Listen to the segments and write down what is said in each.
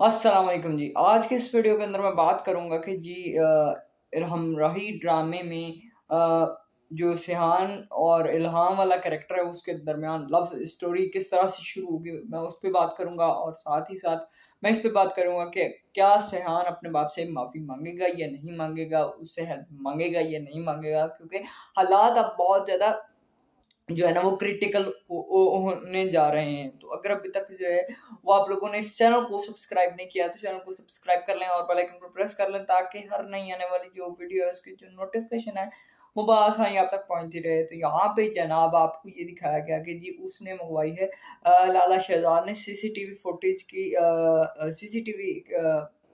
अस्सलाम वालेकुम जी। आज के इस वीडियो के अंदर मैं बात करूँगा कि जी हमराही ड्रामे में जो सिहान और इल्हाम वाला कैरेक्टर है उसके दरमियान लव स्टोरी किस तरह से शुरू होगी, मैं उस पे बात करूँगा और साथ ही साथ मैं इस पे बात करूँगा कि क्या सिहान अपने बाप से माफ़ी माँगेगा या नहीं माँगेगा, उससे हेल्प माँगेगा या नहीं माँगेगा, क्योंकि हालात अब बहुत ज़्यादा जो है ना वो क्रिटिकल होने जा रहे हैं। तो अगर अभी तक जो है वो आप लोगों ने इस चैनल को सब्सक्राइब नहीं किया तो चैनल को सब्सक्राइब कर लें और बेल आइकन को प्रेस कर लें, ताकि हर नई आने वाली जो वीडियो है उसकी जो नोटिफिकेशन है वो बआसानी आप तक पहुंचती रहे। तो यहाँ पे जनाब आपको ये दिखाया गया कि जी उसने मंगवाई है लाला शहजाद ने सीसीटीवी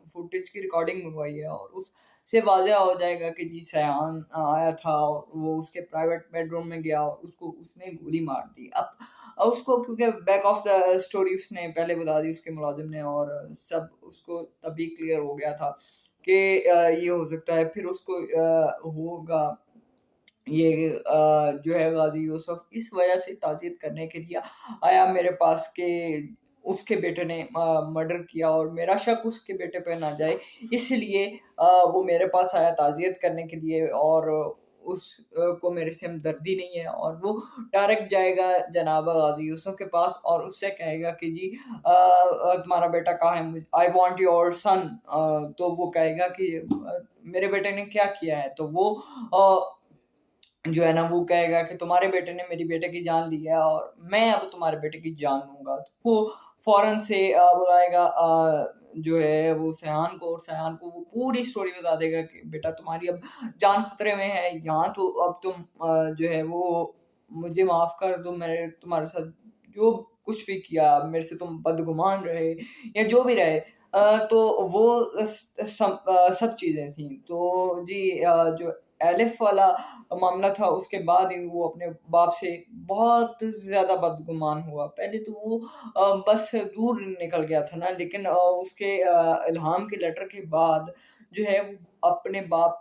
फुटेज की रिकॉर्डिंग मंगवाई है, और उस से वाज़ह हो जाएगा कि जी सयान आया था और वो उसके प्राइवेट बेडरूम में गया और उसको उसने गोली मार दी। अब उसको क्योंकि बैक ऑफ द स्टोरी उसने पहले बता दी उसके मुलाज़िम ने, और सब उसको तभी क्लियर हो गया था कि ये हो सकता है। फिर उसको होगा ये जो है गाज़ी यूसुफ इस वजह से ताज़ियत करने के लिए आया मेरे पास कि उसके बेटे ने मर्डर किया और मेरा शक उसके बेटे पे ना जाए, इसलिए वो मेरे पास आया ताज़ियत करने के लिए, और को मेरे से हमदर्दी नहीं है, और वो डायरेक्ट जाएगा जनाब गाज़ी यूसुफ के पास और उससे कहेगा कि जी तुम्हारा बेटा कहाँ है? I want your son. तो वो कहेगा कि मेरे बेटे ने क्या किया है? तो वो जो है ना वो कहेगा कि तुम्हारे बेटे ने मेरी बेटे की जान ली है और मैं अब तुम्हारे बेटे की जान लूँगा। तो वो फ़ौरन से बुलाएगा जो है वो सयान को, और सयान को वो पूरी स्टोरी बता देगा कि बेटा तुम्हारी अब जान खतरे में है, यहाँ तो अब तुम जो है वो मुझे माफ़ कर दो, मैंने तुम्हारे साथ जो कुछ भी किया, मेरे से तुम बदगुमान रहे या जो भी रहे, तो वो सब चीज़ें थी। तो जी जो एलिफ वाला मामला था उसके बाद ही वो अपने बाप से बहुत ज़्यादा बदगुमान हुआ। पहले तो वो बस दूर निकल गया था ना, लेकिन उसके इल्हाम के लेटर के बाद जो है वो अपने बाप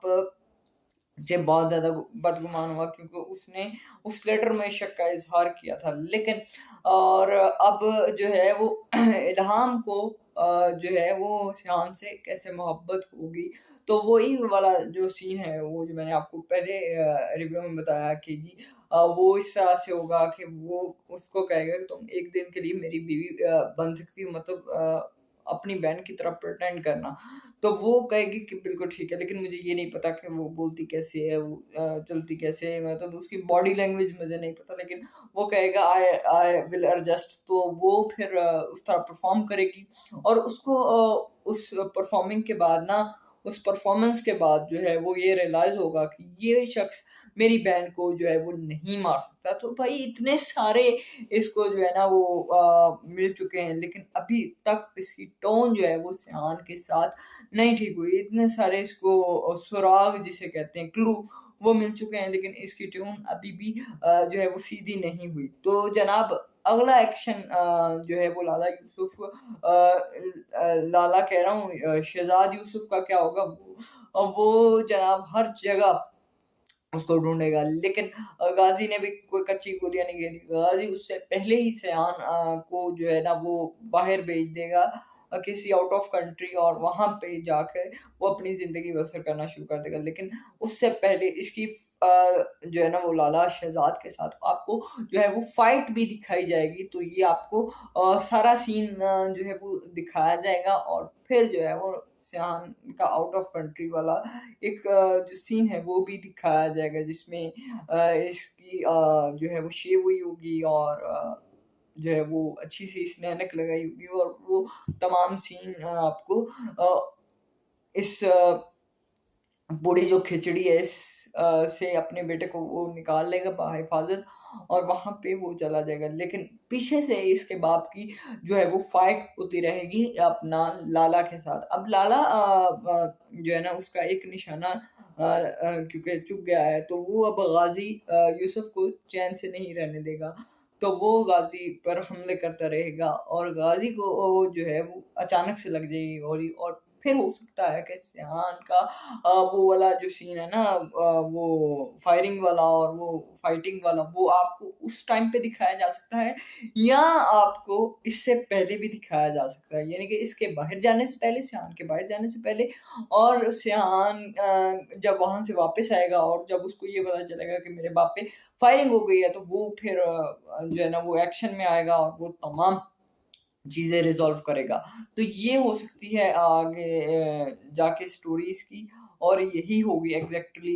से बहुत ज़्यादा बदगुमान हुआ, क्योंकि उसने उस लेटर में शक का इज़हार किया था। लेकिन और अब जो है वो इल्हाम को जो है वो सियान से कैसे मोहब्बत होगी, तो वही वाला जो सीन है वो जो मैंने आपको पहले रिव्यू में बताया कि जी वो इस तरह से होगा कि वो उसको कहेगा कि तुम एक दिन के लिए मेरी बीवी बन सकती हो, मतलब अपनी बहन की तरह प्रिटेंड करना। तो वो कहेगी कि बिल्कुल ठीक है, लेकिन मुझे ये नहीं पता कि वो बोलती कैसे है, वो चलती कैसे है, मतलब उसकी बॉडी लैंग्वेज मुझे नहीं पता, लेकिन वो कहेगा आई आई विल एडजस्ट। तो वो फिर उस तरह परफ़ॉर्म करेगी, और उसको उस परफ़ॉर्मिंग के बाद ना, उस परफ़ॉर्मेंस के बाद जो है वो ये रियलाइज़ होगा कि ये शख़्स मेरी बहन को जो है वो नहीं मार सकता। तो भाई इतने सारे इसको जो है ना वो मिल चुके हैं, लेकिन अभी तक इसकी टोन जो है वो सियान के साथ नहीं ठीक हुई। इतने सारे इसको सुराग जिसे कहते हैं, क्लू, वो मिल चुके हैं, लेकिन इसकी ट्यून अभी भी जो है वो सीधी नहीं हुई। तो जनाब अगला एक्शन जो है वो लाला यूसुफ लाला कह रहा हूँ शहज़ाद यूसुफ का क्या होगा, वो जनाब हर जगह उसको ढूँढेगा, लेकिन गाज़ी ने भी कोई कच्ची गोलियाँ नहीं खेली। गाज़ी उससे पहले ही सयान को जो है ना वो बाहर भेज देगा किसी आउट ऑफ कंट्री, और वहाँ पे जाकर वो अपनी ज़िंदगी बसर करना शुरू कर देगा। लेकिन उससे पहले इसकी जो है ना वो लाला शहज़ाद के साथ आपको जो है वो फाइट भी दिखाई जाएगी। तो ये आपको सारा सीन जो है वो दिखाया जाएगा, और फिर जो है वो सयान का आउट ऑफ कंट्री वाला एक जो सीन है वो भी दिखाया जाएगा, जिसमें इसकी जो है वो शेव हुई होगी, और जो है वो अच्छी-सी इसने ऐनक लगाई होगी, और वो तमाम सीन आपको इस बूढ़ी जो खिचड़ी है से अपने बेटे को वो निकाल लेगा बाहिफ़ाज़त, और वहाँ पे वो चला जाएगा। लेकिन पीछे से इसके बाप की जो है वो फ़ाइट होती रहेगी अपना लाला के साथ। अब लाला जो है ना उसका एक निशाना क्योंकि चूक गया है, तो वो अब गाज़ी यूसुफ को चैन से नहीं रहने देगा। तो वो गाज़ी पर हमले करता रहेगा, और गाज़ी को जो है वो अचानक से लग जाएगी गोली, और फिर हो सकता है कि सियान का वो वाला जो सीन है ना वो फायरिंग वाला और वो फाइटिंग वाला वो आपको उस टाइम पे दिखाया जा सकता है या आपको इससे पहले भी दिखाया जा सकता है। यानी कि इसके बाहर जाने से पहले, सियान के बाहर जाने से पहले और सियान जब वहाँ से वापस आएगा और जब उसको ये पता चलेगा कि मेरे बाप पे फायरिंग हो गई है तो वो फिर जो है ना वो एक्शन में आएगा और वो तमाम चीज़ें रिज़ॉल्व करेगा। तो ये हो सकती है आगे जाके स्टोरीज़ की और यही होगी एग्ज़ैक्टली